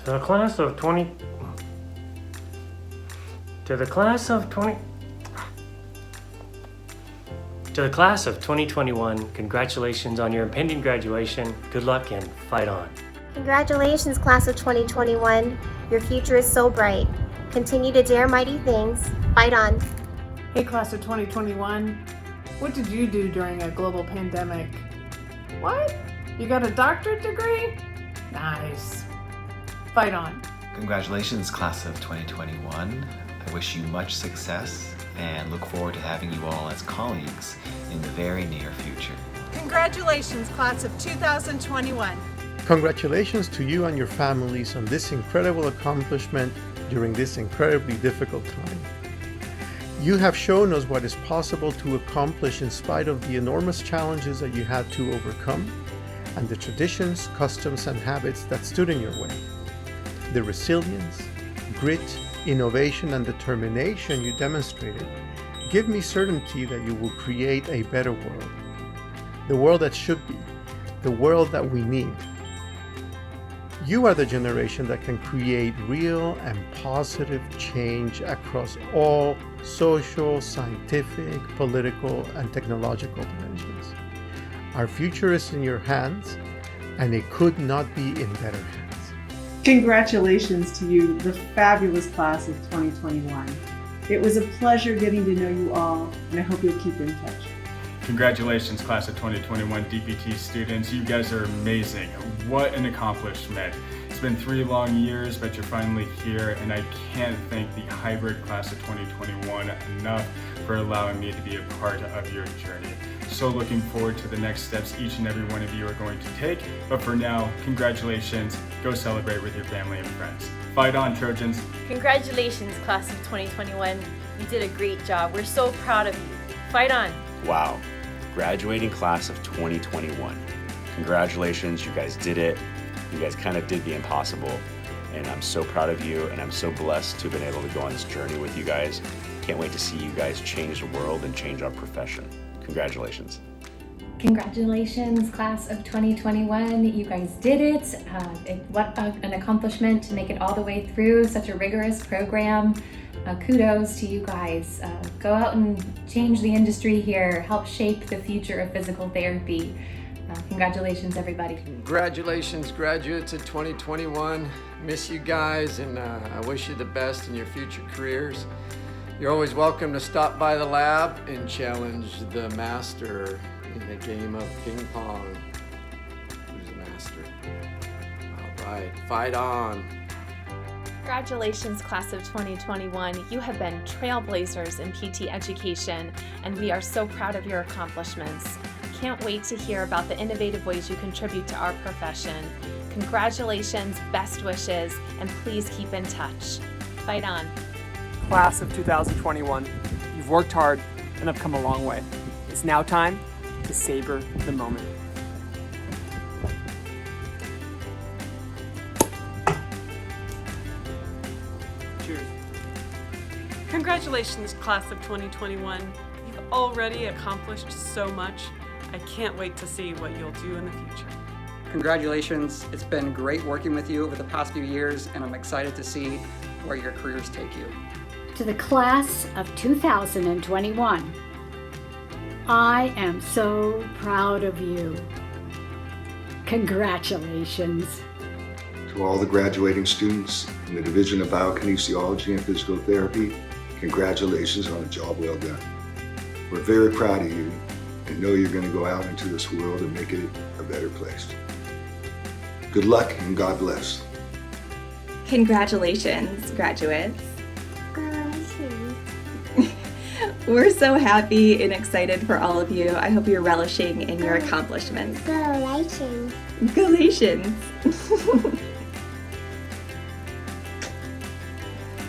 To the class of 20... To the class of 2021, congratulations on your impending graduation. Good luck and fight on. Congratulations, class of 2021. Your future is so bright. Continue to dare mighty things. Fight on. Hey, class of 2021. What did you do during a global pandemic? What? You got a doctorate degree? Nice. Fight on. Congratulations, class of 2021. I wish you much success and look forward to having you all as colleagues in the very near future. Congratulations, class of 2021. Congratulations to you and your families on this incredible accomplishment during this incredibly difficult time. You have shown us what is possible to accomplish in spite of the enormous challenges that you had to overcome and the traditions, customs, and habits that stood in your way. The resilience, grit, innovation, and determination you demonstrated give me certainty that you will create a better world. The world that should be, the world that we need. You are the generation that can create real and positive change across all social, scientific, political, and technological dimensions. Our future is in your hands, and it could not be in better hands. Congratulations to you, the fabulous class of 2021. It was a pleasure getting to know you all, and I hope you'll keep in touch. Congratulations, class of 2021 DPT students. You guys are amazing. What an accomplishment. It's been 3 long years, but you're finally here, and I can't thank the hybrid class of 2021 enough for allowing me to be a part of your journey. So looking forward to the next steps each and every one of you are going to take. But for now, congratulations. Go celebrate with your family and friends. Fight on, Trojans. Congratulations, class of 2021. You did a great job. We're so proud of you. Fight on. Wow. Graduating class of 2021. Congratulations, you guys did it. You guys kind of did the impossible. And I'm so proud of you, and I'm so blessed to have been able to go on this journey with you guys. Can't wait to see you guys change the world and change our profession. Congratulations. Congratulations, class of 2021. You guys did it. What an accomplishment to make it all the way through such a rigorous program. Kudos to you guys. Go out and change the industry here. Help shape the future of physical therapy. Congratulations, everybody. Congratulations, graduates of 2021. Miss you guys, and I wish you the best in your future careers. You're always welcome to stop by the lab and challenge the master in the game of ping pong. Who's the master? All right, fight on. Congratulations, class of 2021. You have been trailblazers in PT education, and we are so proud of your accomplishments. Can't wait to hear about the innovative ways you contribute to our profession. Congratulations, best wishes, and please keep in touch. Fight on. Class of 2021, you've worked hard and have come a long way. It's now time to savor the moment. Cheers. Congratulations, class of 2021. You've already accomplished so much. I can't wait to see what you'll do in the future. Congratulations. It's been great working with you over the past few years, and I'm excited to see where your careers take you. To the class of 2021, I am so proud of you. Congratulations. To all the graduating students in the Division of Biokinesiology and Physical Therapy, congratulations on a job well done. We're very proud of you and know you're going to go out into this world and make it a better place. Good luck and God bless. Congratulations, graduates. We're so happy and excited for all of you. I hope you're relishing in your accomplishments. Galatians. Galatians.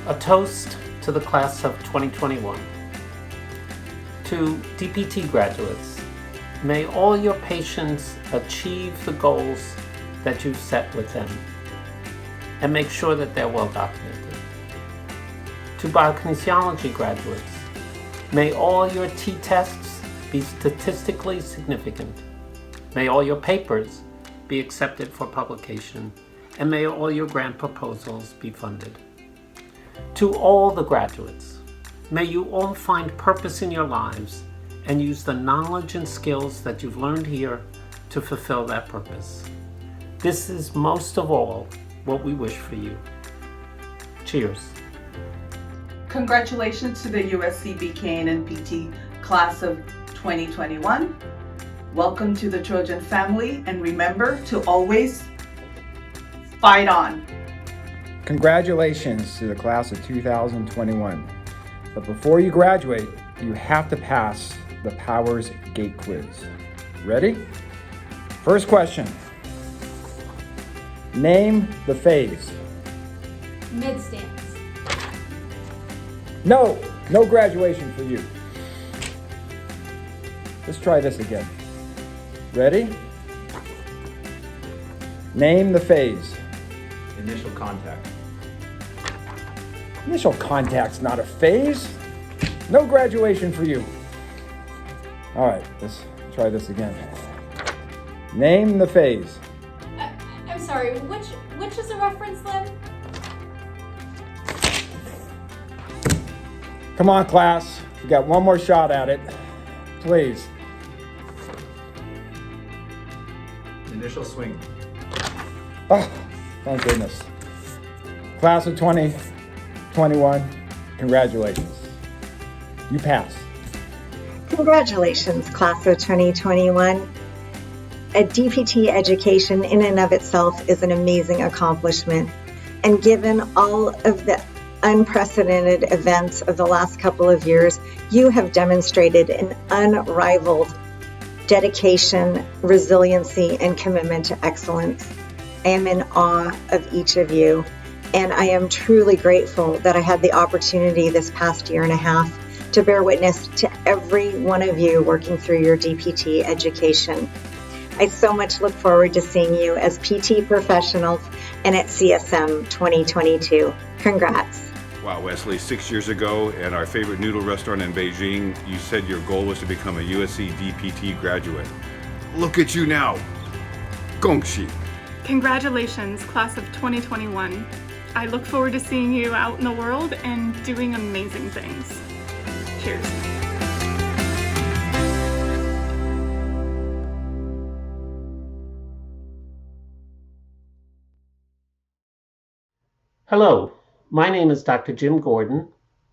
A toast to the class of 2021. To DPT graduates, may all your patients achieve the goals that you've set with them, and make sure that they're well documented. To biokinesiology graduates, may all your t-tests be statistically significant. May all your papers be accepted for publication. and may all your grant proposals be funded. To all the graduates, may you all find purpose in your lives and use the knowledge and skills that you've learned here to fulfill that purpose. This is most of all what we wish for you. Cheers. Congratulations to the USC BKN and PT class of 2021. Welcome to the Trojan family, and remember to always fight on. Congratulations to the class of 2021. But before you graduate, you have to pass the Powers Gate quiz. Ready? First question. Name the phase. Mid-stance. No graduation for you. Let's try this again. Ready? Name the phase. Initial contact. Initial contact's not a phase. No graduation for you. All right, let's try this again. Name the phase. I'm sorry, which is a reference, Lynn? Come on, class. We got one more shot at it. Please. Initial swing. Oh, thank goodness. Class of 2021, congratulations. You passed. Congratulations, class of 2021. A DPT education in and of itself is an amazing accomplishment. And given all of the unprecedented events of the last couple of years, you have demonstrated an unrivaled dedication, resiliency, and commitment to excellence. I am in awe of each of you, and I am truly grateful that I had the opportunity this past year and a half to bear witness to every one of you working through your DPT education. I so much look forward to seeing you as PT professionals and at CSM 2022. Congrats. Wow, Wesley, 6 years ago at our favorite noodle restaurant in Beijing, you said your goal was to become a USC DPT graduate. Look at you now. Gongxi. Congratulations, class of 2021. I look forward to seeing you out in the world and doing amazing things. Cheers. Hello, my name is Dr. Jim Gordon,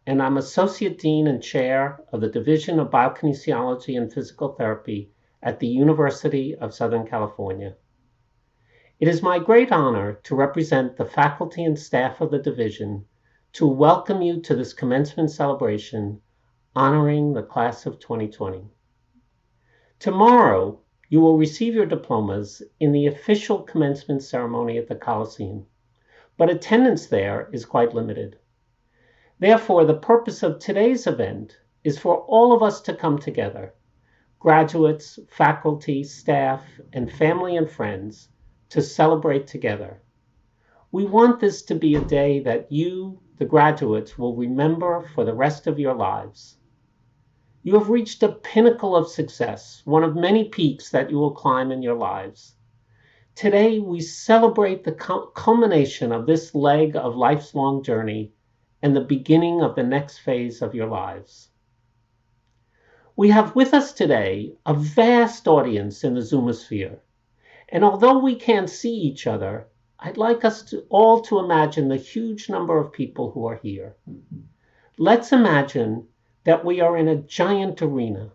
and I'm Associate Dean and Chair of the Division of Biokinesiology and Physical Therapy at the University of Southern California. It is my great honor to represent the faculty and staff of the division to welcome you to this commencement celebration honoring the class of 2020. Tomorrow, you will receive your diplomas in the official commencement ceremony at the Coliseum, but attendance there is quite limited. Therefore, the purpose of today's event is for all of us to come together, graduates, faculty, staff, and family and friends, to celebrate together. We want this to be a day that you, the graduates, will remember for the rest of your lives. You have reached a pinnacle of success, one of many peaks that you will climb in your lives. Today, we celebrate the culmination of this leg of life's long journey and the beginning of the next phase of your lives. We have with us today a vast audience in the Zoomosphere, and although we can't see each other, I'd like us all to imagine the huge number of people who are here. Let's imagine that we are in a giant arena.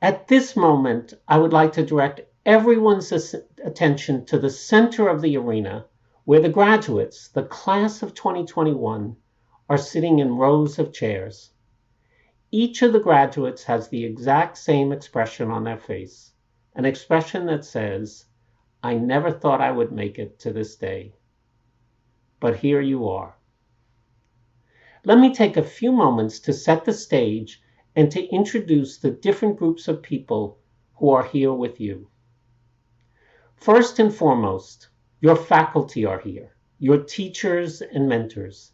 At this moment, I would like to direct everyone's attention to the center of the arena, where the graduates, the class of 2021, are sitting in rows of chairs. Each of the graduates has the exact same expression on their face, an expression that says, "I never thought I would make it to this day." But here you are. Let me take a few moments to set the stage and to introduce the different groups of people who are here with you. First and foremost, your faculty are here, your teachers and mentors.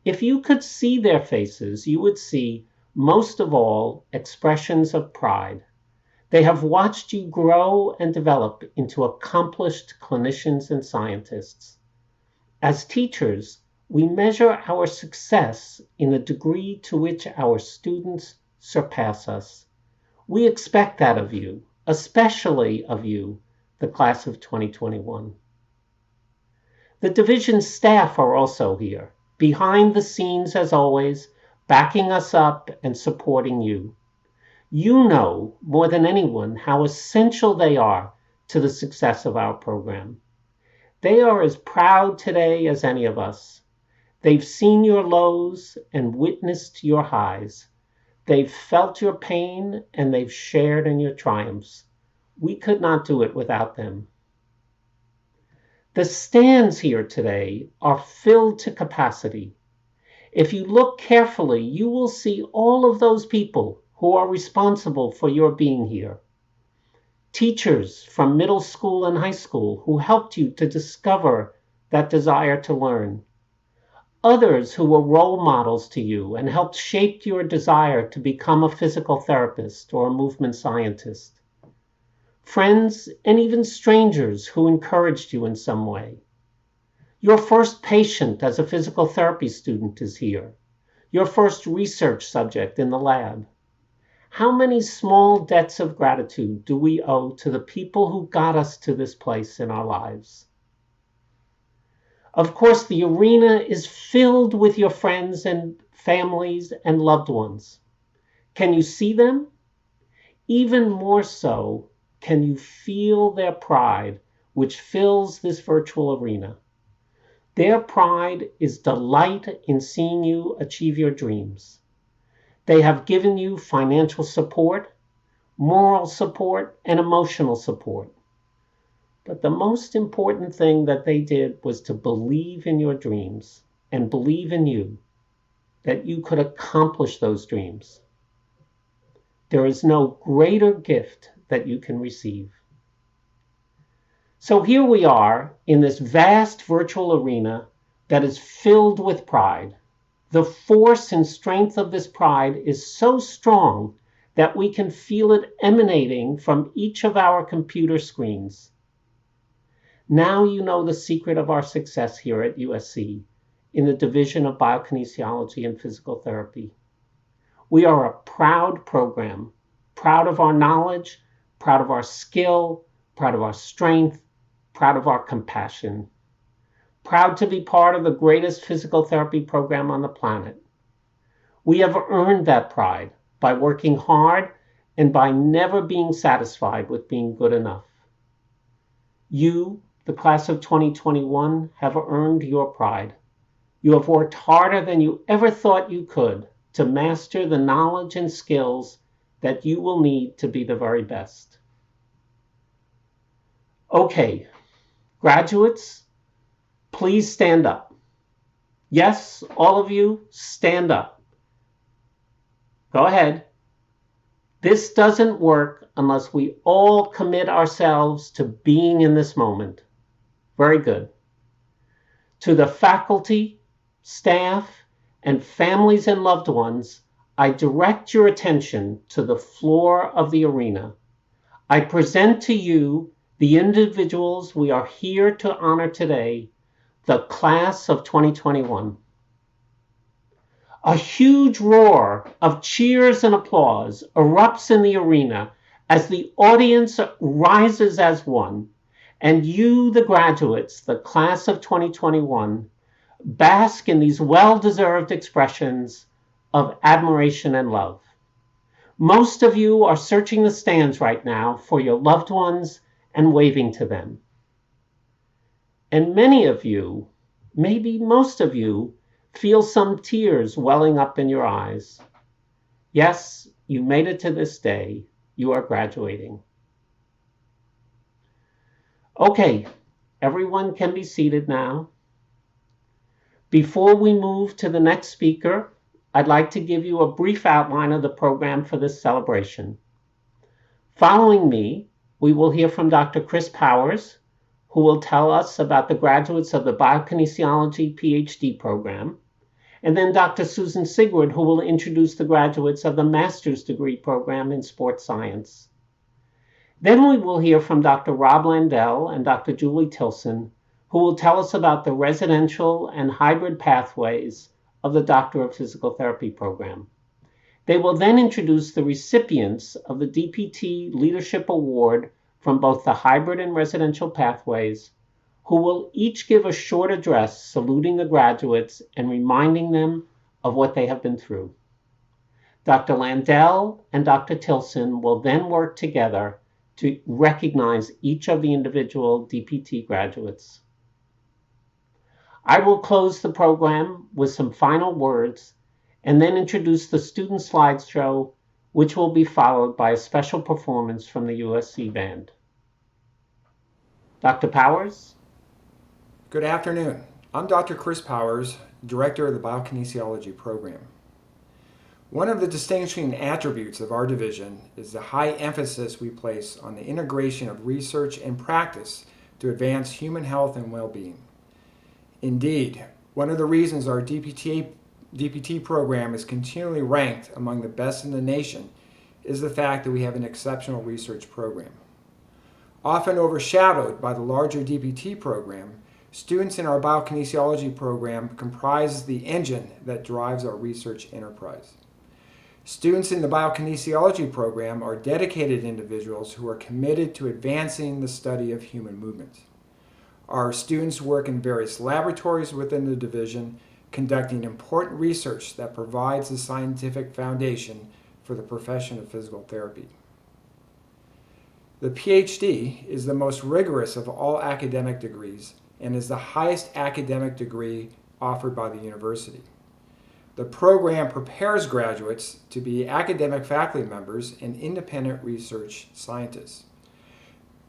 If you could see their faces, you would see, most of all, expressions of pride. They have watched you grow and develop into accomplished clinicians and scientists. As teachers, we measure our success in the degree to which our students surpass us. We expect that of you, especially of you, the class of 2021. The division staff are also here, behind the scenes as always, backing us up and supporting you. You know more than anyone how essential they are to the success of our program. They are as proud today as any of us. They've seen your lows and witnessed your highs. They've felt your pain and they've shared in your triumphs. We could not do it without them. The stands here today are filled to capacity. If you look carefully, you will see all of those people who are responsible for your being here. Teachers from middle school and high school who helped you to discover that desire to learn. Others who were role models to you and helped shape your desire to become a physical therapist or a movement scientist. Friends and even strangers who encouraged you in some way. Your first patient as a physical therapy student is here. Your first research subject in the lab. How many small debts of gratitude do we owe to the people who got us to this place in our lives? Of course, the arena is filled with your friends and families and loved ones. Can you see them? Even more so, can you feel their pride, which fills this virtual arena? Their pride is delight in seeing you achieve your dreams. They have given you financial support, moral support, and emotional support. But the most important thing that they did was to believe in your dreams and believe in you, that you could accomplish those dreams. There is no greater gift that you can receive. So here we are in this vast virtual arena that is filled with pride. The force and strength of this pride is so strong that we can feel it emanating from each of our computer screens. Now you know the secret of our success here at USC in the Division of Biokinesiology and Physical Therapy. We are a proud program, proud of our knowledge, proud of our skill, proud of our strength, proud of our compassion. Proud to be part of the greatest physical therapy program on the planet. We have earned that pride by working hard and by never being satisfied with being good enough. You, the class of 2021, have earned your pride. You have worked harder than you ever thought you could to master the knowledge and skills that you will need to be the very best. Okay, graduates, please stand up. Yes, all of you, stand up. Go ahead. This doesn't work unless we all commit ourselves to being in this moment. Very good. To the faculty, staff, and families and loved ones, I direct your attention to the floor of the arena. I present to you the individuals we are here to honor today, the class of 2021. A huge roar of cheers and applause erupts in the arena as the audience rises as one, and you, the graduates, the class of 2021, bask in these well-deserved expressions of admiration and love. Most of you are searching the stands right now for your loved ones and waving to them. And many of you, maybe most of you, feel some tears welling up in your eyes. Yes, you made it to this day. You are graduating. Okay, everyone can be seated now. Before we move to the next speaker, I'd like to give you a brief outline of the program for this celebration. Following me, we will hear from Dr. Chris Powers, who will tell us about the graduates of the Biokinesiology PhD program, and then Dr. Susan Sigward, who will introduce the graduates of the master's degree program in sports science. Then we will hear from Dr. Rob Landell and Dr. Julie Tilson, who will tell us about the residential and hybrid pathways of the Doctor of Physical Therapy program. They will then introduce the recipients of the DPT Leadership Award from both the hybrid and residential pathways, who will each give a short address saluting the graduates and reminding them of what they have been through. Dr. Landell and Dr. Tilson will then work together to recognize each of the individual DPT graduates. I will close the program with some final words and then introduce the student slideshow, which will be followed by a special performance from the USC band. Dr. Powers? Good afternoon. I'm Dr. Chris Powers, Director of the Biokinesiology program. One of the distinguishing attributes of our division is the high emphasis we place on the integration of research and practice to advance human health and well-being. Indeed, one of the reasons our DPT program is continually ranked among the best in the nation is the fact that we have an exceptional research program. Often overshadowed by the larger DPT program, students in our biokinesiology program comprise the engine that drives our research enterprise. Students in the biokinesiology program are dedicated individuals who are committed to advancing the study of human movement. Our students work in various laboratories within the division, conducting important research that provides the scientific foundation for the profession of physical therapy. The PhD is the most rigorous of all academic degrees and is the highest academic degree offered by the university. The program prepares graduates to be academic faculty members and independent research scientists.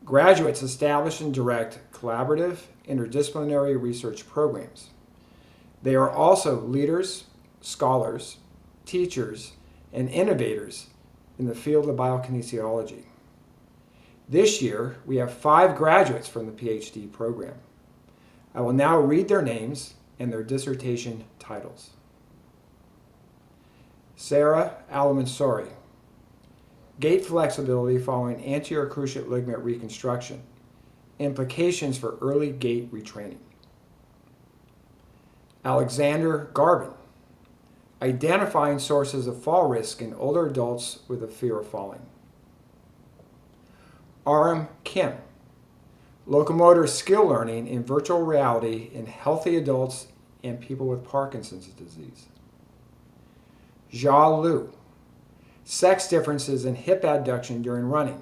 Graduates establish and direct collaborative, interdisciplinary research programs. They are also leaders, scholars, teachers, and innovators in the field of biokinesiology. This year, we have 5 graduates from the PhD program. I will now read their names and their dissertation titles. Sarah Alamansori, gait flexibility following anterior cruciate ligament reconstruction, implications for early gait retraining. Alexander Garvin, identifying sources of fall risk in older adults with a fear of falling. Aram Kim, locomotor skill learning in virtual reality in healthy adults and people with Parkinson's disease. Jia Liu, sex differences in hip abduction during running,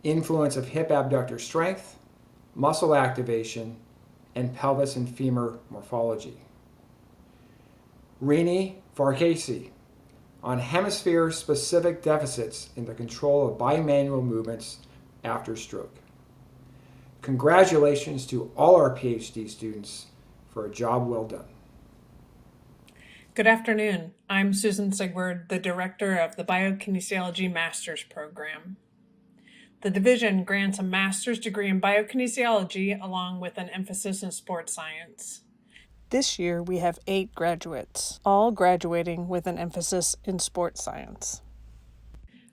influence of hip abductor strength, muscle activation, and pelvis and femur morphology. Rini Farkasi, on hemisphere-specific deficits in the control of bimanual movements after stroke. Congratulations to all our PhD students for a job well done. Good afternoon. I'm Susan Sigward, the Director of the Biokinesiology Master's Program. The division grants a master's degree in biokinesiology along with an emphasis in sports science. This year we have 8 graduates, all graduating with an emphasis in sports science.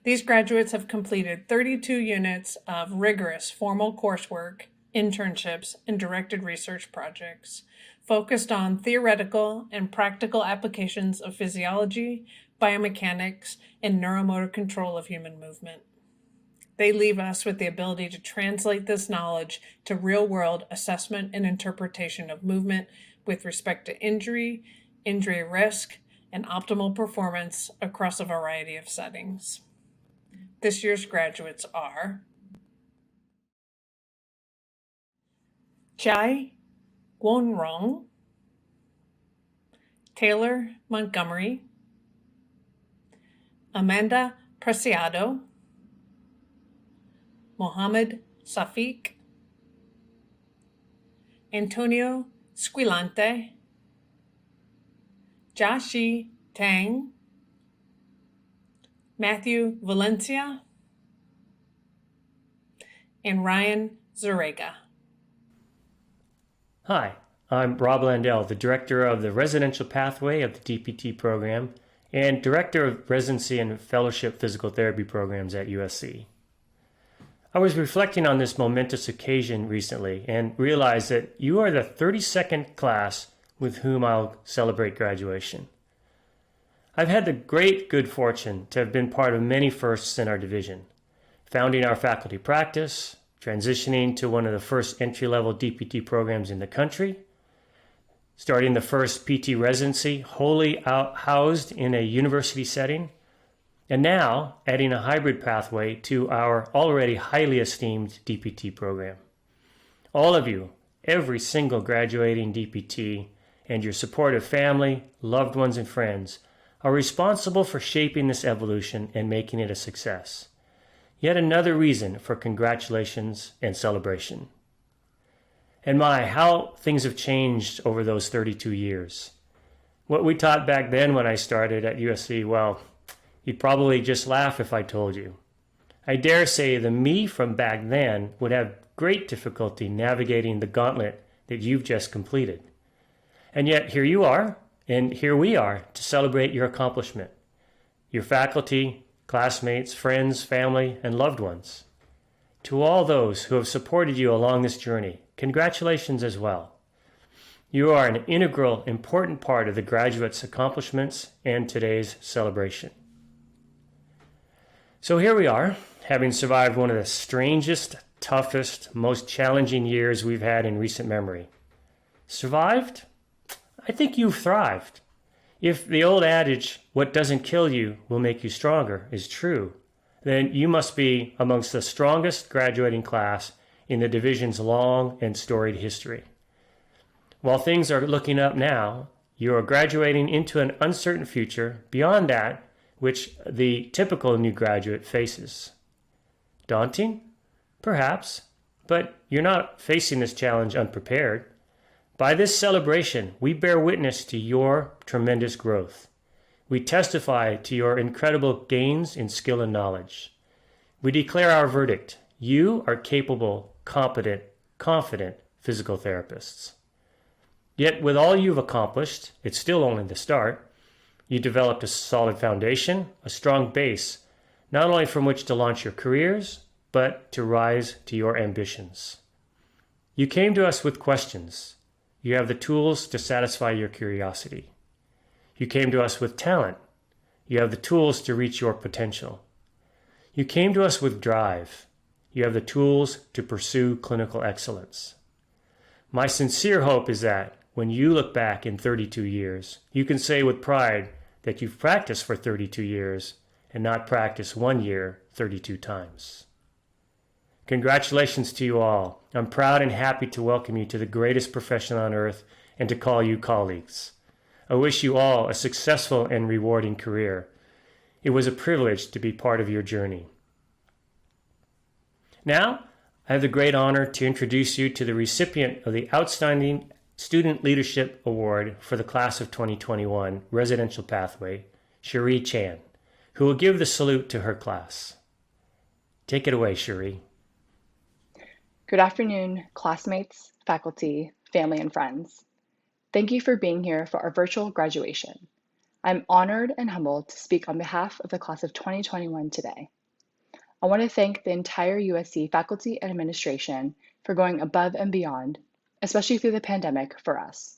These graduates have completed 32 units of rigorous formal coursework, internships, and directed research projects focused on theoretical and practical applications of physiology, biomechanics, and neuromotor control of human movement. They leave us with the ability to translate this knowledge to real-world assessment and interpretation of movement with respect to injury, injury risk, and optimal performance across a variety of settings. This year's graduates are Chai Guonrong, Taylor Montgomery, Amanda Preciado, Mohammed Safiq, Antonio Squilante, Jiaxi Tang, Matthew Valencia, and Ryan Zarega. Hi, I'm Rob Landell, the Director of the Residential Pathway of the DPT program and Director of Residency and Fellowship Physical Therapy programs at USC. I was reflecting on this momentous occasion recently and realized that you are the 32nd class with whom I'll celebrate graduation. I've had the great good fortune to have been part of many firsts in our division, founding our faculty practice, transitioning to one of the first entry-level DPT programs in the country, starting the first PT residency wholly housed in a university setting, and now adding a hybrid pathway to our already highly esteemed DPT program. All of you, every single graduating DPT, and your supportive family, loved ones, and friends are responsible for shaping this evolution and making it a success. Yet another reason for congratulations and celebration. And my, how things have changed over those 32 years. What we taught back then when I started at USC, well, you'd probably just laugh if I told you. I dare say the me from back then would have great difficulty navigating the gauntlet that you've just completed. And yet here you are, and here we are to celebrate your accomplishment. Your faculty, classmates, friends, family, and loved ones. To all those who have supported you along this journey, congratulations as well. You are an integral, important part of the graduates' accomplishments and today's celebration. So here we are, having survived one of the strangest, toughest, most challenging years we've had in recent memory. Survived? I think you've thrived. If the old adage, what doesn't kill you will make you stronger, is true, then you must be amongst the strongest graduating class in the division's long and storied history. While things are looking up now, you are graduating into an uncertain future beyond that which the typical new graduate faces. Daunting? Perhaps, but you're not facing this challenge unprepared. By this celebration, we bear witness to your tremendous growth. We testify to your incredible gains in skill and knowledge. We declare our verdict. You are capable, competent, confident physical therapists. Yet with all you've accomplished, it's still only the start. You developed a solid foundation, a strong base, not only from which to launch your careers, but to rise to your ambitions. You came to us with questions. You have the tools to satisfy your curiosity. You came to us with talent. You have the tools to reach your potential. You came to us with drive. You have the tools to pursue clinical excellence. My sincere hope is that when you look back in 32 years, you can say with pride that you've practiced for 32 years and not practiced 1 year 32 times. Congratulations to you all. I'm proud and happy to welcome you to the greatest profession on earth and to call you colleagues. I wish you all a successful and rewarding career. It was a privilege to be part of your journey. Now, I have the great honor to introduce you to the recipient of the Outstanding Student Leadership Award for the Class of 2021 Residential Pathway, Cherie Chan, who will give the salute to her class. Take it away, Cherie. Good afternoon, classmates, faculty, family, and friends. Thank you for being here for our virtual graduation. I'm honored and humbled to speak on behalf of the class of 2021 today. I want to thank the entire USC faculty and administration for going above and beyond, especially through the pandemic, for us.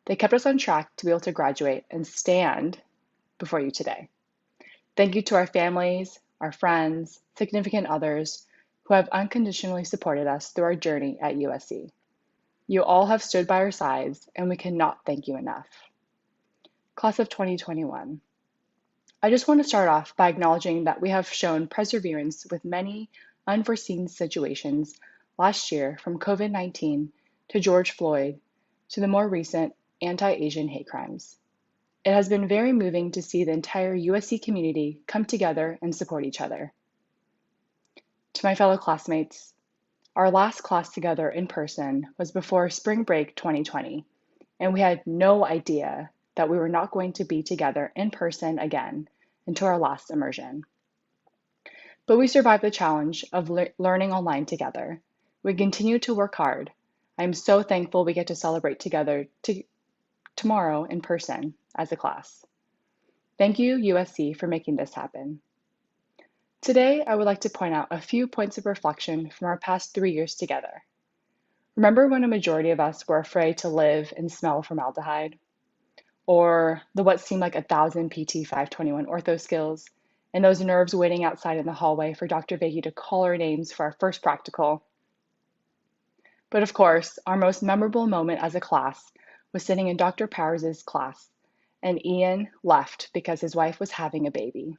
They kept us on track to be able to graduate and stand before you today. Thank you to our families, our friends, significant others, who have unconditionally supported us through our journey at USC. You all have stood by our sides, and we cannot thank you enough. Class of 2021. I just want to start off by acknowledging that we have shown perseverance with many unforeseen situations last year, from COVID-19 to George Floyd to the more recent anti-Asian hate crimes. It has been very moving to see the entire USC community come together and support each other. To my fellow classmates, our last class together in person was before spring break 2020, and we had no idea that we were not going to be together in person again until our last immersion. But we survived the challenge of learning online together. We continue to work hard. I'm so thankful we get to celebrate together tomorrow in person as a class. Thank you, USC, for making this happen. Today, I would like to point out a few points of reflection from our past 3 years together. Remember when a majority of us were afraid to live and smell formaldehyde? Or the what seemed like 1,000 PT 521 ortho skills, and those nerves waiting outside in the hallway for Dr. Vahey to call our names for our first practical? But of course, our most memorable moment as a class was sitting in Dr. Powers' class, and Ian left because his wife was having a baby.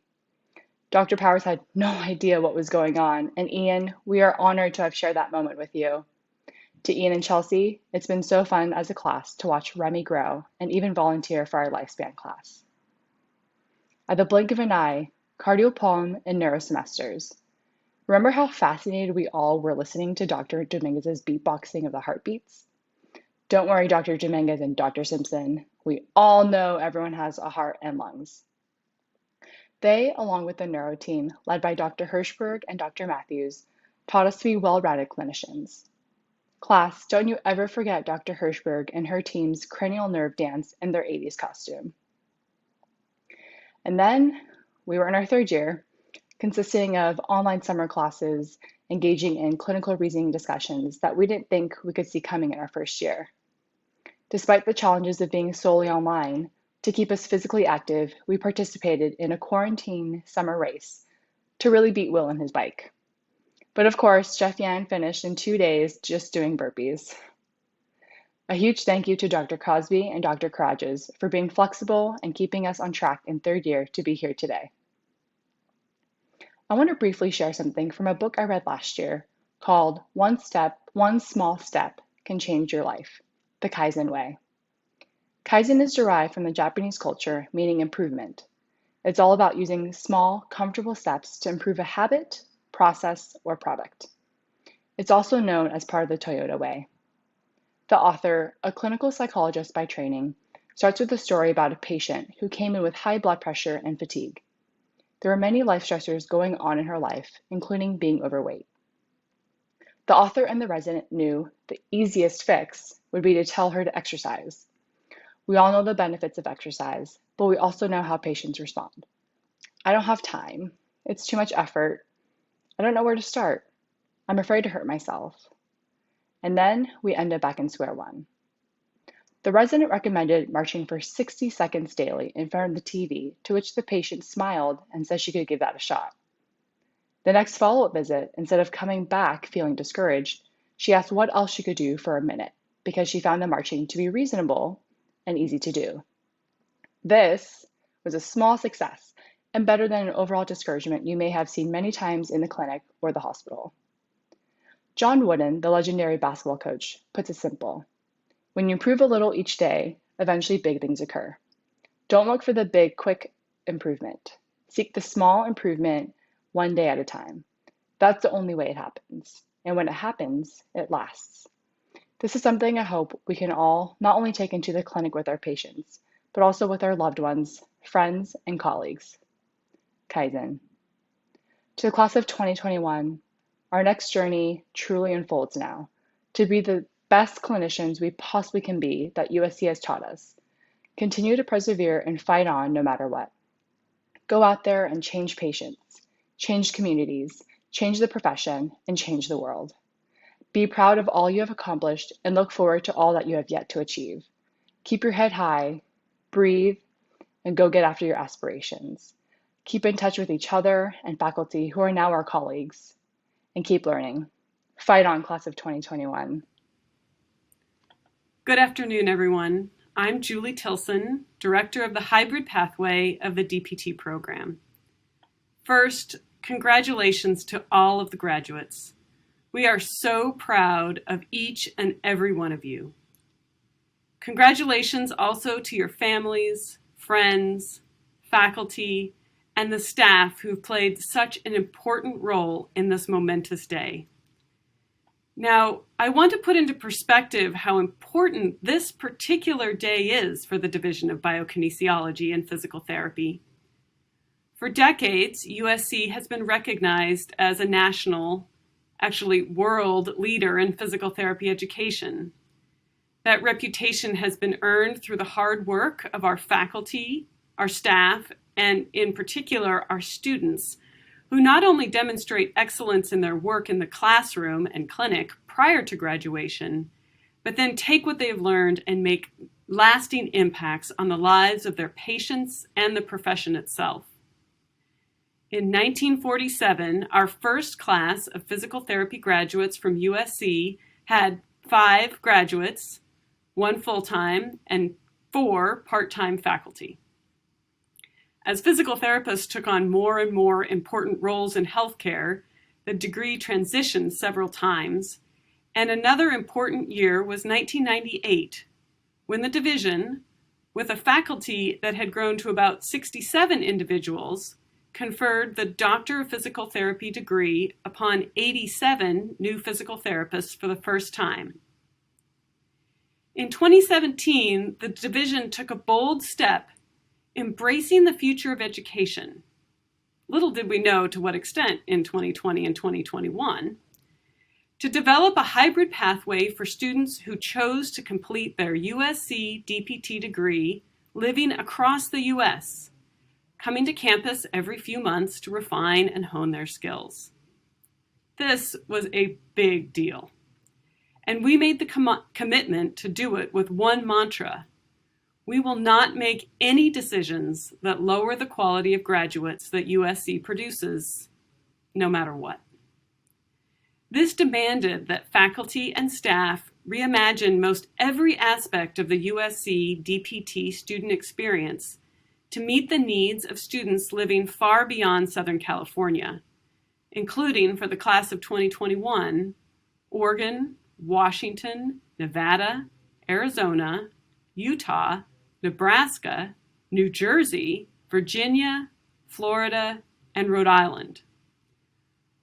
Dr. Powers had no idea what was going on, and Ian, we are honored to have shared that moment with you. To Ian and Chelsea, it's been so fun as a class to watch Remy grow and even volunteer for our lifespan class. At the blink of an eye, cardiopulm and neuro semesters. Remember how fascinated we all were listening to Dr. Dominguez's beatboxing of the heartbeats? Don't worry, Dr. Dominguez and Dr. Simpson. We all know everyone has a heart and lungs. They, along with the neuro team, led by Dr. Hirschberg and Dr. Matthews, taught us to be well-rounded clinicians. Class, don't you ever forget Dr. Hirschberg and her team's cranial nerve dance in their 80s costume. And then we were in our 3rd year, consisting of online summer classes, engaging in clinical reasoning discussions that we didn't think we could see coming in our 1st year. Despite the challenges of being solely online, to keep us physically active, we participated in a quarantine summer race to really beat Will on his bike. But of course, Jeff Yan finished in 2 days just doing burpees. A huge thank you to Dr. Crosby and Dr. Karajas for being flexible and keeping us on track in 3rd year to be here today. I want to briefly share something from a book I read last year called One Small Step Can Change Your Life, The Kaizen Way. Kaizen is derived from the Japanese culture, meaning improvement. It's all about using small, comfortable steps to improve a habit, process, or product. It's also known as part of the Toyota Way. The author, a clinical psychologist by training, starts with a story about a patient who came in with high blood pressure and fatigue. There were many life stressors going on in her life, including being overweight. The author and the resident knew the easiest fix would be to tell her to exercise. We all know the benefits of exercise, but we also know how patients respond. I don't have time. It's too much effort. I don't know where to start. I'm afraid to hurt myself. And then we ended back in square one. The resident recommended marching for 60 seconds daily in front of the TV, to which the patient smiled and said she could give that a shot. The next follow-up visit, instead of coming back feeling discouraged, she asked what else she could do for a minute, because she found the marching to be reasonable and easy to do. This was a small success and better than an overall discouragement you may have seen many times in the clinic or the hospital. John Wooden, the legendary basketball coach, puts it simple. When you improve a little each day, eventually big things occur. Don't look for the big, quick improvement. Seek the small improvement one day at a time. That's the only way it happens. And when it happens, it lasts. This is something I hope we can all not only take into the clinic with our patients, but also with our loved ones, friends, and colleagues. Kaizen. To the class of 2021, our next journey truly unfolds now, to be the best clinicians we possibly can be that USC has taught us. Continue to persevere and fight on no matter what. Go out there and change patients, change communities, change the profession, and change the world. Be proud of all you have accomplished and look forward to all that you have yet to achieve. Keep your head high, breathe, and go get after your aspirations. Keep in touch with each other and faculty who are now our colleagues, and keep learning. Fight on, class of 2021. Good afternoon, everyone. I'm Julie Tilson, Director of the Hybrid Pathway of the DPT program. First, congratulations to all of the graduates. We are so proud of each and every one of you. Congratulations also to your families, friends, faculty, and the staff who've played such an important role in this momentous day. Now, I want to put into perspective how important this particular day is for the Division of Biokinesiology and Physical Therapy. For decades, USC has been recognized as a national, actually world leader in physical therapy education. That reputation has been earned through the hard work of our faculty, our staff, and in particular, our students, who not only demonstrate excellence in their work in the classroom and clinic prior to graduation, but then take what they've learned and make lasting impacts on the lives of their patients and the profession itself. In 1947, our first class of physical therapy graduates from USC had 5 graduates, 1 full-time, and 4 part-time faculty. As physical therapists took on more and more important roles in healthcare, the degree transitioned several times, and another important year was 1998, when the division, with a faculty that had grown to about 67 individuals, conferred the Doctor of Physical Therapy degree upon 87 new physical therapists for the first time. In 2017, the division took a bold step, embracing the future of education. Little did we know to what extent in 2020 and 2021, to develop a hybrid pathway for students who chose to complete their USC DPT degree living across the US, coming to campus every few months to refine and hone their skills. This was a big deal. And we made the commitment to do it with one mantra: we will not make any decisions that lower the quality of graduates that USC produces, no matter what. This demanded that faculty and staff reimagine most every aspect of the USC DPT student experience to meet the needs of students living far beyond Southern California, including for the class of 2021, Oregon, Washington, Nevada, Arizona, Utah, Nebraska, New Jersey, Virginia, Florida, and Rhode Island.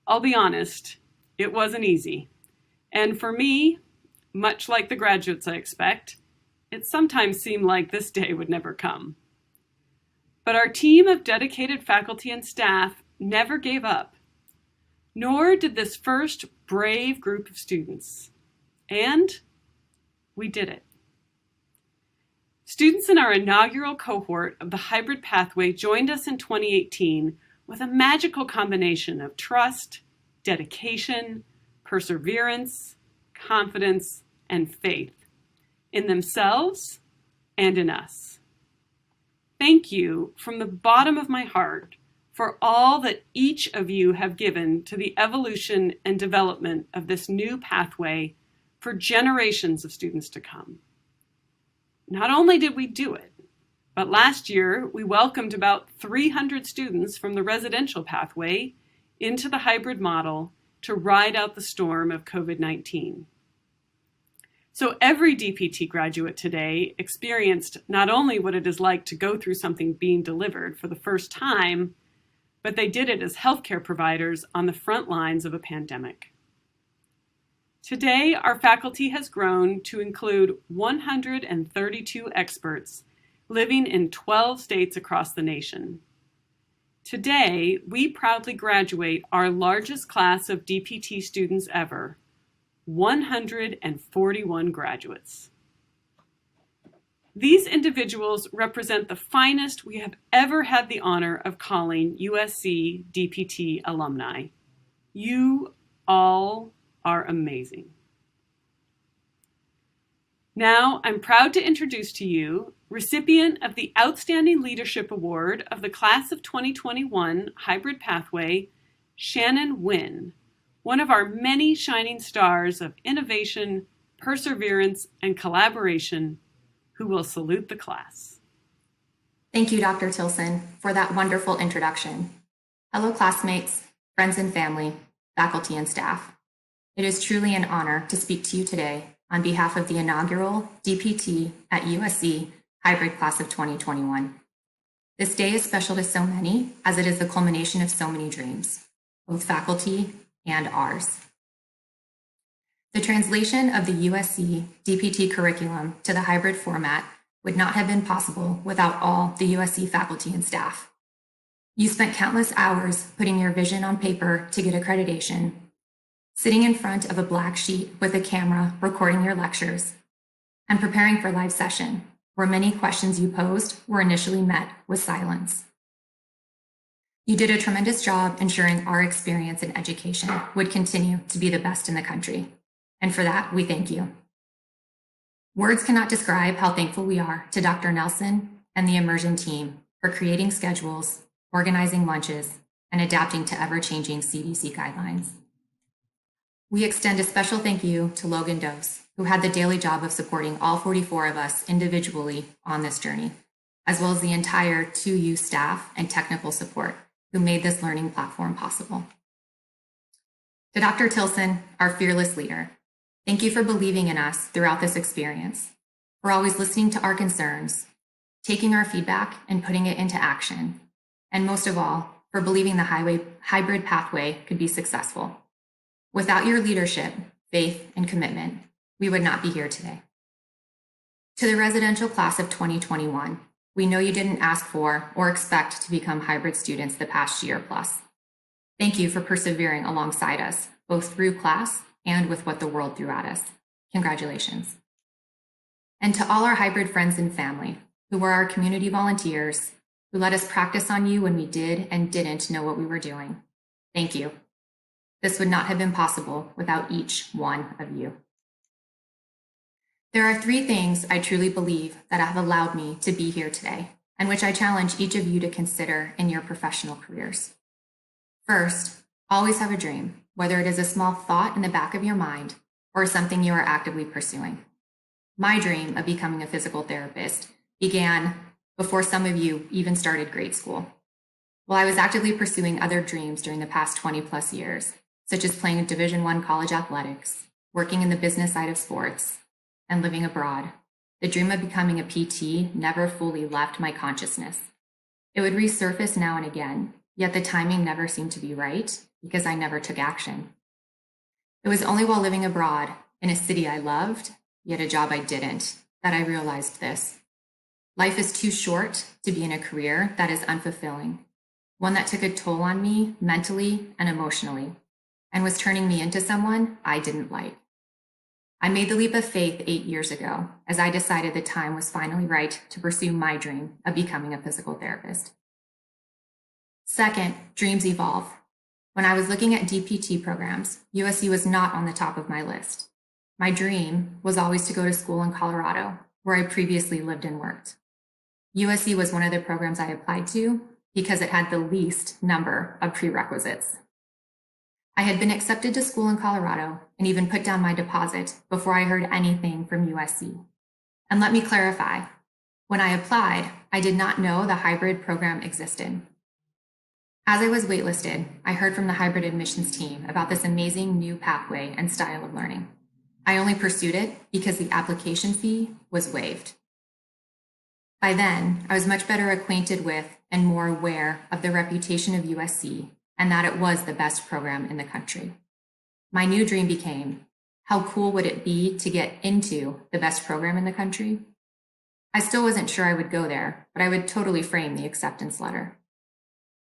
I'll be honest, it wasn't easy. And for me, much like the graduates I expect, it sometimes seemed like this day would never come. But our team of dedicated faculty and staff never gave up, nor did this first brave group of students. And we did it. Students in our inaugural cohort of the hybrid pathway joined us in 2018 with a magical combination of trust, dedication, perseverance, confidence, and faith in themselves and in us. Thank you from the bottom of my heart for all that each of you have given to the evolution and development of this new pathway for generations of students to come. Not only did we do it, but last year we welcomed about 300 students from the residential pathway into the hybrid model to ride out the storm of COVID-19. So every DPT graduate today experienced not only what it is like to go through something being delivered for the first time, but they did it as healthcare providers on the front lines of a pandemic. Today, our faculty has grown to include 132 experts living in 12 states across the nation. Today, we proudly graduate our largest class of DPT students ever, 141 graduates. These individuals represent the finest we have ever had the honor of calling USC DPT alumni. You all are amazing. Now, I'm proud to introduce to you recipient of the Outstanding Leadership Award of the Class of 2021 Hybrid Pathway, Shannon Wynn, one of our many shining stars of innovation, perseverance, and collaboration, who will salute the class. Thank you, Dr. Tilson, for that wonderful introduction. Hello, classmates, friends and family, faculty and staff. It is truly an honor to speak to you today on behalf of the inaugural DPT at USC Hybrid Class of 2021. This day is special to so many, as it is the culmination of so many dreams, both faculty and ours. The translation of the USC DPT curriculum to the hybrid format would not have been possible without all the USC faculty and staff. You spent countless hours putting your vision on paper to get accreditation, sitting in front of a black sheet with a camera recording your lectures, and preparing for live session, where many questions you posed were initially met with silence. You did a tremendous job ensuring our experience in education would continue to be the best in the country. And for that, we thank you. Words cannot describe how thankful we are to Dr. Nelson and the immersion team for creating schedules, organizing lunches, and adapting to ever-changing CDC guidelines. We extend a special thank you to Logan Dose, who had the daily job of supporting all 44 of us individually on this journey, as well as the entire 2U staff and technical support who made this learning platform possible. To Dr. Tilson, our fearless leader, thank you for believing in us throughout this experience, for always listening to our concerns, taking our feedback and putting it into action, and most of all, for believing the hybrid pathway could be successful. Without your leadership, faith, and commitment, we would not be here today. To the residential class of 2021, we know you didn't ask for or expect to become hybrid students the past year plus. Thank you for persevering alongside us, both through class and with what the world threw at us. Congratulations. And to all our hybrid friends and family, who were our community volunteers, who let us practice on you when we did and didn't know what we were doing, thank you. This would not have been possible without each one of you. There are 3 things I truly believe that have allowed me to be here today, and which I challenge each of you to consider in your professional careers. First, always have a dream, whether it is a small thought in the back of your mind or something you are actively pursuing. My dream of becoming a physical therapist began before some of you even started grade school. While I was actively pursuing other dreams during the past 20 plus years, such as playing Division I college athletics, working in the business side of sports, and living abroad, the dream of becoming a PT never fully left my consciousness. It would resurface now and again, yet the timing never seemed to be right because I never took action. It was only while living abroad in a city I loved, yet a job I didn't, that I realized this. Life is too short to be in a career that is unfulfilling, one that took a toll on me mentally and emotionally, and was turning me into someone I didn't like. I made the leap of faith 8 years ago as I decided the time was finally right to pursue my dream of becoming a physical therapist. Second, dreams evolve. When I was looking at DPT programs, USC was not on the top of my list. My dream was always to go to school in Colorado, where I previously lived and worked. USC was one of the programs I applied to because it had the least number of prerequisites. I had been accepted to school in Colorado and even put down my deposit before I heard anything from USC. And let me clarify, when I applied, I did not know the hybrid program existed. As I was waitlisted, I heard from the hybrid admissions team about this amazing new pathway and style of learning. I only pursued it because the application fee was waived. By then, I was much better acquainted with and more aware of the reputation of USC and that it was the best program in the country. My new dream became, how cool would it be to get into the best program in the country? I still wasn't sure I would go there, but I would totally frame the acceptance letter.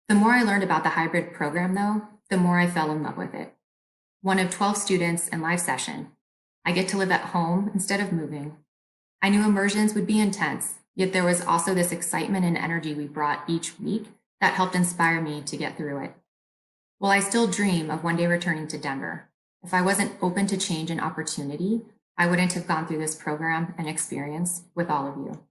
The more I learned about the hybrid program, though, the more I fell in love with it. One of 12 students in live session, I get to live at home instead of moving. I knew immersions would be intense, yet there was also this excitement and energy we brought each week that helped inspire me to get through it. While I still dream of one day returning to Denver, if I wasn't open to change and opportunity, I wouldn't have gone through this program and experience with all of you.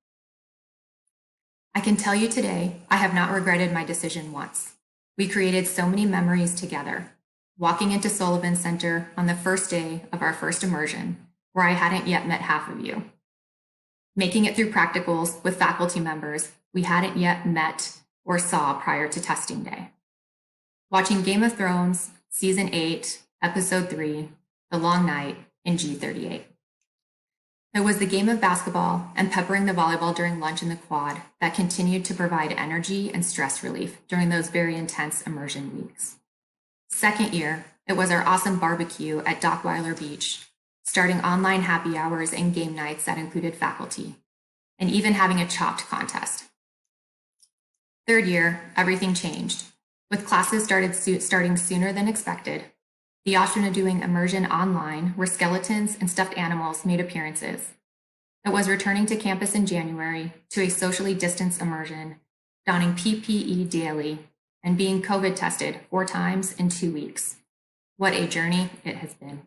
I can tell you today, I have not regretted my decision once. We created so many memories together. Walking into Sullivan Center on the first day of our first immersion, where I hadn't yet met half of you. Making it through practicals with faculty members we hadn't yet met or saw prior to testing day. Watching Game of Thrones, Season 8, Episode 3, The Long Night, and G38. There was the game of basketball and peppering the volleyball during lunch in the quad that continued to provide energy and stress relief during those very intense immersion weeks. Second year, it was our awesome barbecue at Dockweiler Beach, starting online happy hours and game nights that included faculty, and even having a chopped contest. Third year, everything changed. With classes starting sooner than expected, the option of doing immersion online where skeletons and stuffed animals made appearances. It was returning to campus in January to a socially distanced immersion, donning PPE daily, and being COVID tested 4 times in 2 weeks. What a journey it has been.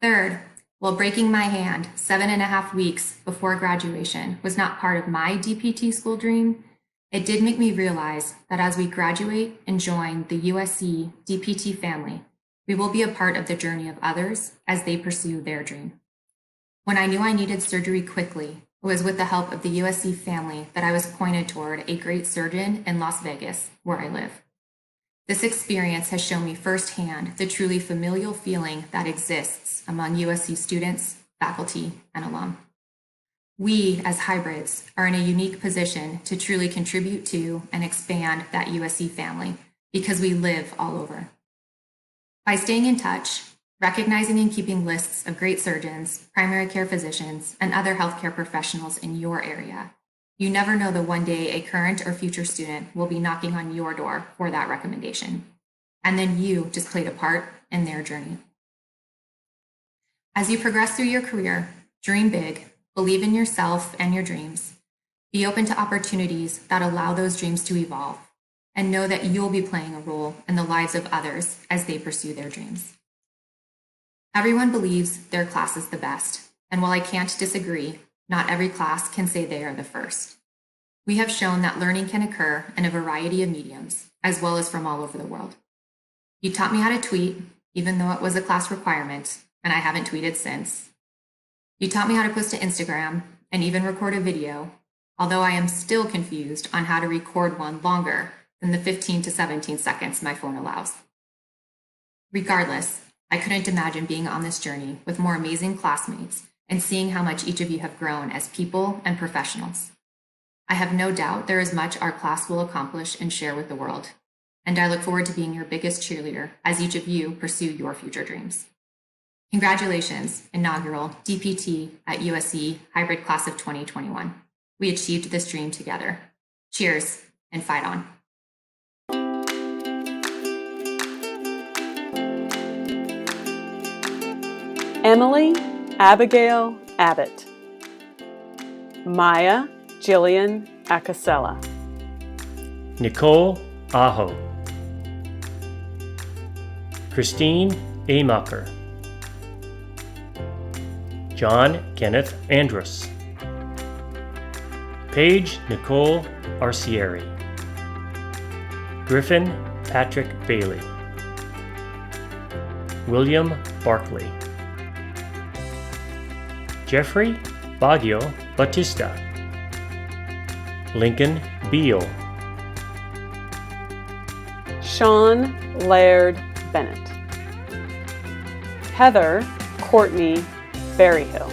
Third, while breaking my hand 7.5 weeks before graduation was not part of my DPT school dream, it did make me realize that as we graduate and join the USC DPT family, we will be a part of the journey of others as they pursue their dream. When I knew I needed surgery quickly, it was with the help of the USC family that I was pointed toward a great surgeon in Las Vegas, where I live. This experience has shown me firsthand the truly familial feeling that exists among USC students, faculty, and alum. We, as hybrids, are in a unique position to truly contribute to and expand that USC family because we live all over. By staying in touch, recognizing and keeping lists of great surgeons, primary care physicians, and other healthcare professionals in your area, you never know that one day a current or future student will be knocking on your door for that recommendation. And then you just played a part in their journey. As you progress through your career, dream big, believe in yourself and your dreams, be open to opportunities that allow those dreams to evolve, and know that you'll be playing a role in the lives of others as they pursue their dreams. Everyone believes their class is the best, and while I can't disagree, not every class can say they are the first. We have shown that learning can occur in a variety of mediums, as well as from all over the world. You taught me how to tweet, even though it was a class requirement, and I haven't tweeted since. You taught me how to post to Instagram and even record a video, although I am still confused on how to record one longer than the 15 to 17 seconds my phone allows. Regardless, I couldn't imagine being on this journey with more amazing classmates and seeing how much each of you have grown as people and professionals. I have no doubt there is much our class will accomplish and share with the world, and I look forward to being your biggest cheerleader as each of you pursue your future dreams. Congratulations, inaugural DPT at USC Hybrid Class of 2021. We achieved this dream together. Cheers, and fight on. Emily Abigail Abbott. Maya Jillian Acasella. Nicole Aho. Christine Amacher. John Kenneth Andrus. Paige Nicole Arcieri. Griffin Patrick Bailey. William Barkley. Jeffrey Baggio Batista. Lincoln Beal. Sean Laird Bennett. Heather Courtney Berryhill.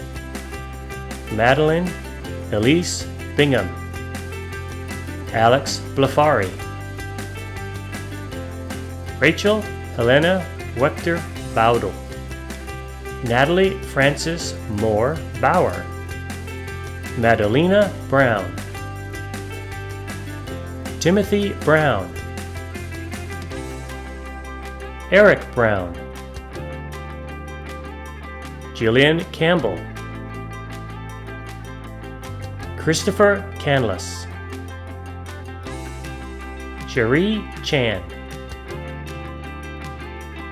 Madeline Elise Bingham. Alex Blafari. Rachel Helena Wechter Baudel. Natalie Frances Moore Bauer. Madalena Brown. Timothy Brown. Eric Brown. Jillian Campbell. Christopher Canlis. Cherie Chan.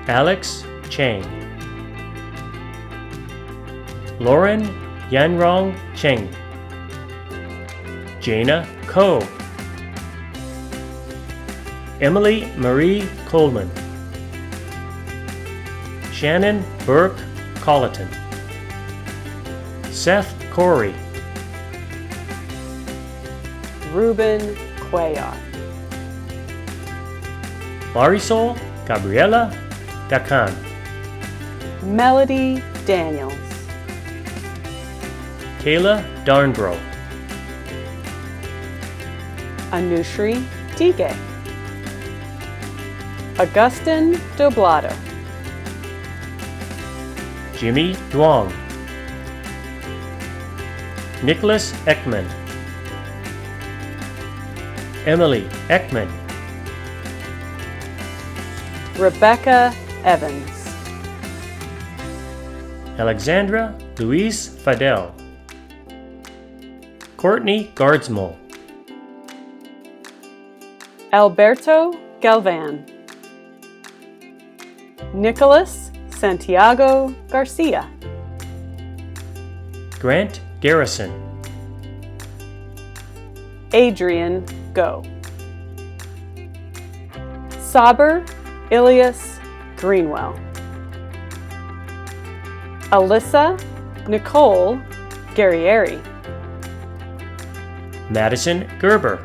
Alex Chang. Lauren Yanrong Cheng. Jana Ko. Emily Marie Coleman. Shannon Burke Colleton. Seth Corey. Ruben Cuellar. Marisol Gabriela Dacan. Melody Daniels. Kayla Darnbro. Anushri Dige. Augustin Doblado. Jimmy Duong. Nicholas Ekman. Emily Ekman. Rebecca Evans. Alexandra Louise Fidel. Courtney Guardsmo. Alberto Galvan, Nicholas Santiago Garcia, Grant Garrison, Adrian Go, Saber Ilias Greenwell, Alyssa Nicole Guerrieri, Madison Gerber,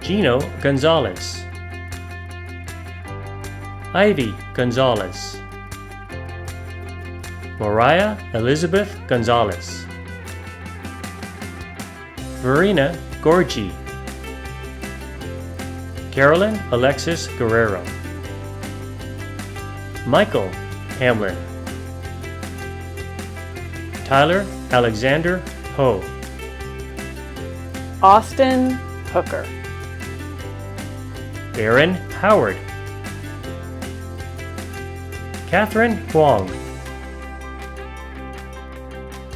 Gino Gonzalez, Ivy Gonzalez, Mariah Elizabeth Gonzalez, Verena Gorgi, Carolyn Alexis Guerrero, Michael Hamlin, Tyler Alexander Ho, Austin Hooker, Aaron Howard, Catherine Huang,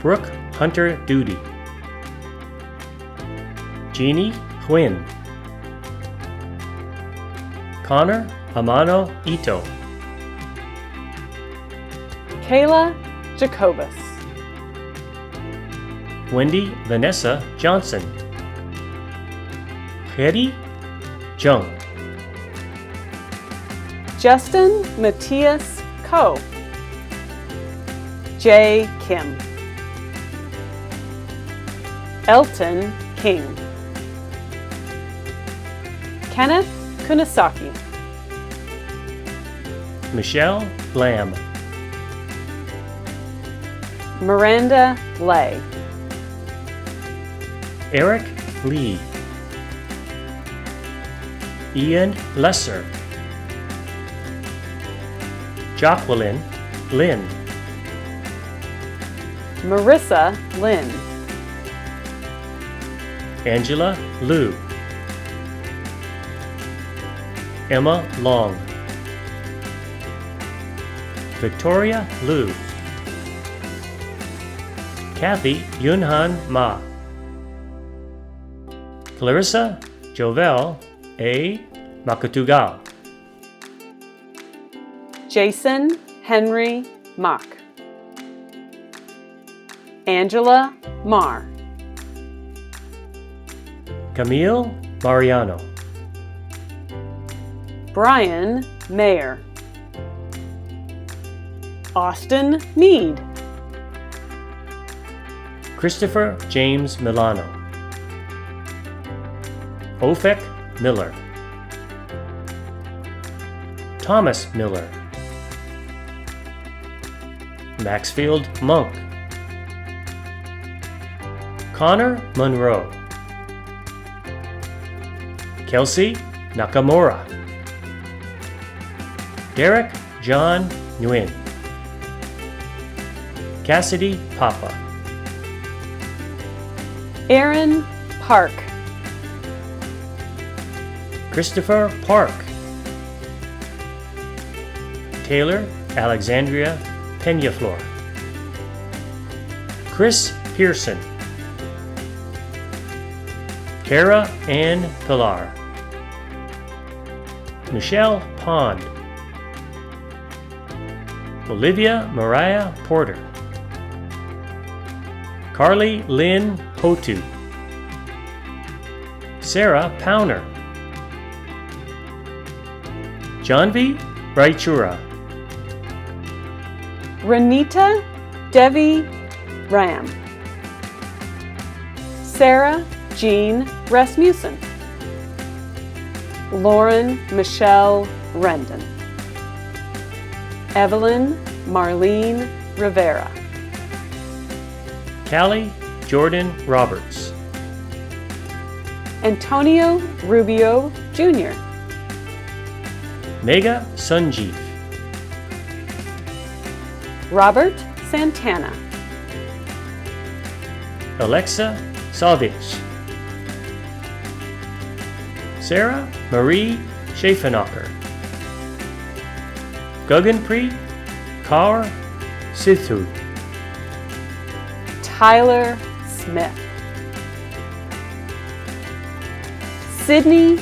Brooke Hunter Duty, Jeannie Huynh, Connor Amano Ito, Kayla Jacobus, Wendy Vanessa Johnson, Hedy Jung, Justin Matthias Ko, Jay Kim, Elton King, Kenneth Kunisaki, Michelle Lamb, Miranda Lay, Eric Lee, Ian Lesser, Jacqueline Lynn, Marissa Lynn, Angela Liu, Emma Long, Victoria Liu, Kathy Yunhan Ma, Clarissa Jovel A. Makatugal, Jason Henry Mock, Angela Marr, Camille Mariano, Brian Mayer, Austin Mead, Christopher James Milano, Ofek Miller, Thomas Miller, Maxfield Monk, Connor Monroe, Kelsey Nakamura, Derek John Nguyen, Cassidy Papa, Aaron Park, Christopher Park, Taylor Alexandria Peñaflor, Chris Pearson, Kara Ann Pilar, Michelle Pond, Olivia Mariah Porter, Carly Lynn Potu, Sarah Powner, Janvi Raichura, Renita Devi Ram, Sarah Jean Rasmussen, Lauren Michelle Rendon, Evelyn Marlene Rivera, Callie Jordan Roberts, Antonio Rubio Jr., Mega Sanjeev, Robert Santana, Alexa Savage, Sarah Marie Schaeffenacher, Guggenpreet Kaur Sidhu, Tyler Smith, Sydney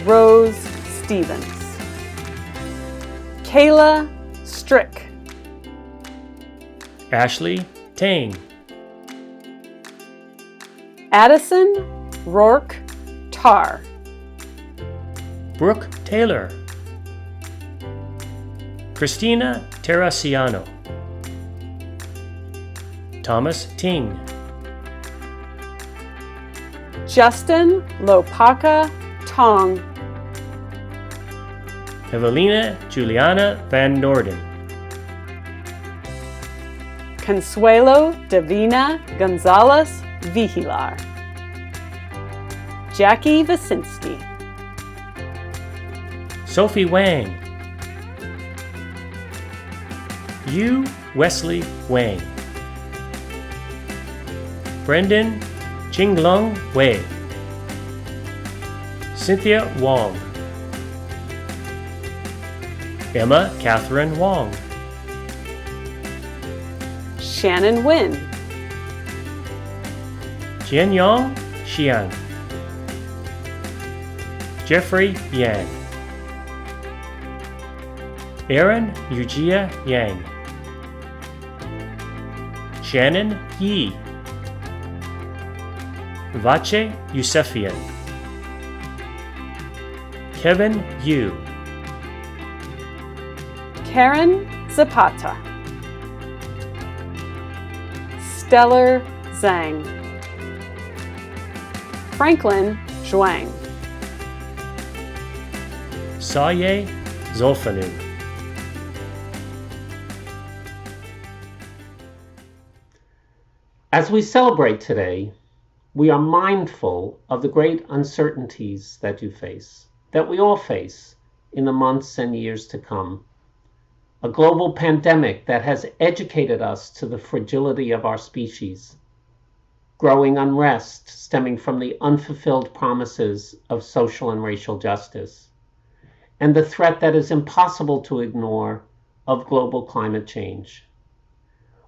Rose Stevens. Kayla Strick. Ashley Tang. Addison Rourke Tarr. Brooke Taylor. Christina Terraciano. Thomas Ting. Justin Lopaka Tong. Evelina Juliana Van Norden. Consuelo Davina Gonzalez Vigilar. Jackie Vasinski. Sophie Wang. Yu Wesley Wang. Brendan Jinglong Wei. Cynthia Wong. Emma Catherine Wong. Shannon Wynn. Jianyong Xiang. Jeffrey Yang. Aaron Yujia Yang. Shannon Yi. Vache Yusefian. Kevin Yu. Karen Zapata. Stellar Zhang. Franklin Zhuang. Saye Zolfanu. As we celebrate today, we are mindful of the great uncertainties that you face, that we all face in the months and years to come. A global pandemic that has educated us to the fragility of our species, growing unrest stemming from the unfulfilled promises of social and racial justice, and the threat that is impossible to ignore of global climate change.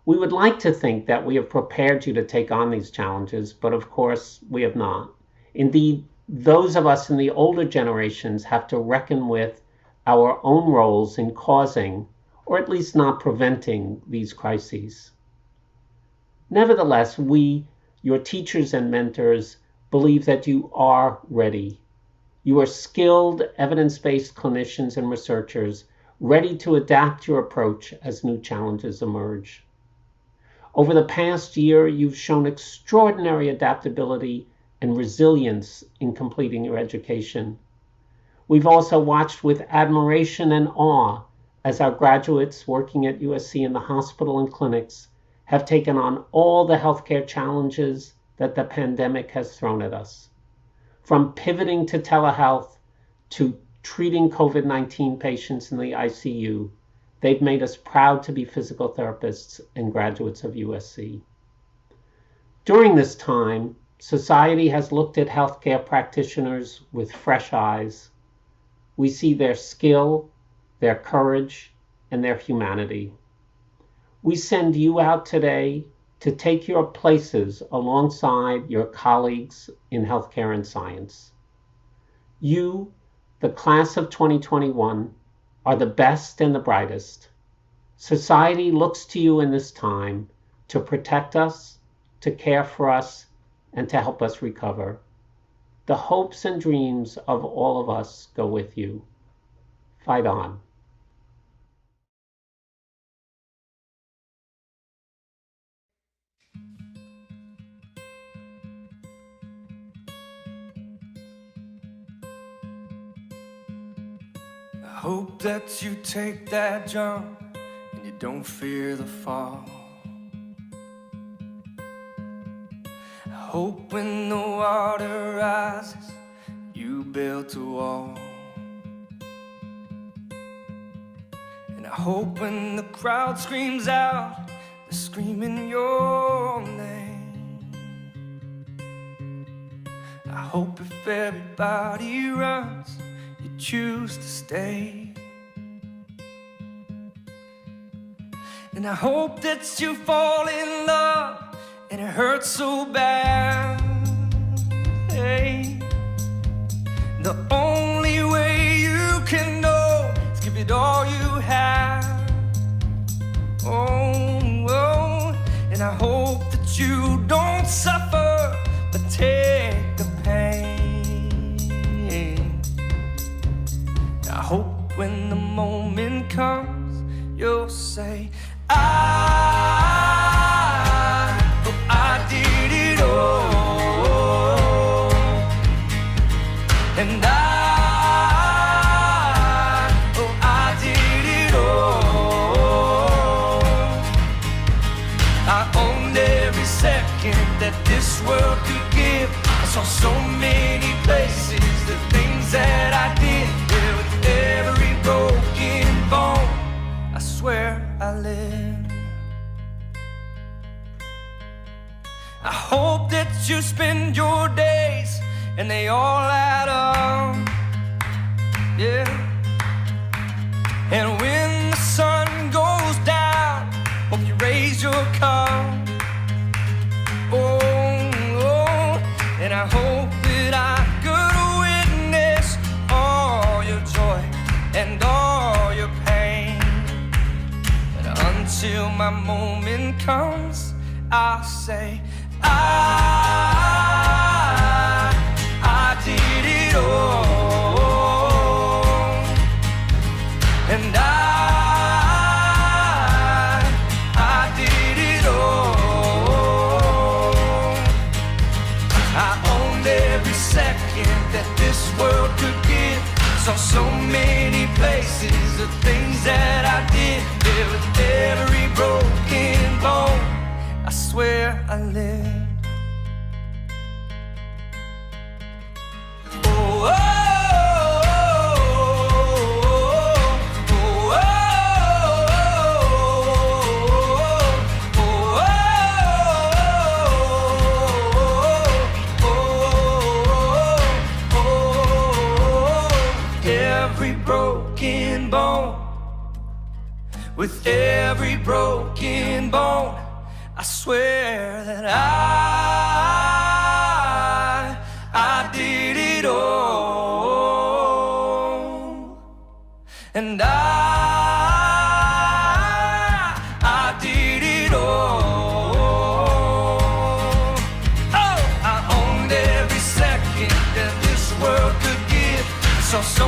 We would like to think that we have prepared you to take on these challenges, but of course we have not. Indeed, those of us in the older generations have to reckon with our own roles in causing, or at least not preventing, these crises. Nevertheless, we, your teachers and mentors, believe that you are ready. You are skilled, evidence-based clinicians and researchers, ready to adapt your approach as new challenges emerge. Over the past year, you've shown extraordinary adaptability and resilience in completing your education. We've also watched with admiration and awe as our graduates working at USC in the hospital and clinics have taken on all the healthcare challenges that the pandemic has thrown at us. From pivoting to telehealth to treating COVID-19 patients in the ICU, they've made us proud to be physical therapists and graduates of USC. During this time, society has looked at healthcare practitioners with fresh eyes. We see their skill, their courage, and their humanity. We send you out today to take your places alongside your colleagues in healthcare and science. You, the class of 2021, are the best and the brightest. Society looks to you in this time to protect us, to care for us, and to help us recover. The hopes and dreams of all of us go with you. Fight on. I hope that you take that jump and you don't fear the fall. I hope when the water rises, you build a wall. And I hope when the crowd screams out, they're screaming your name. I hope if everybody runs, you choose to stay. And I hope that you fall in love and it hurts so bad. Hey. have. Oh, and I hope that you don't suffer, but take the pain. I hope when the moment comes, you'll say, I did it all, and I did it all. I owned every second that this world could give. I saw so many places, the things that I did. Yeah, with every broken bone, I swear I lived. I hope that you spend your days and they all add up, yeah. And when the sun goes down, hope you raise your cup. Oh, and I hope that I could witness all your joy and all your pain. And until my moment comes, I'll say, I did it all, and I did it all. I owned every second that this world could give. Saw so many places, the things that I did. Yeah, with every broken bone, I swear I lived. Every broken bone, with every broken bone, I swear that I did it all, and I did it all. Oh, I owned every second that this world could give. I saw so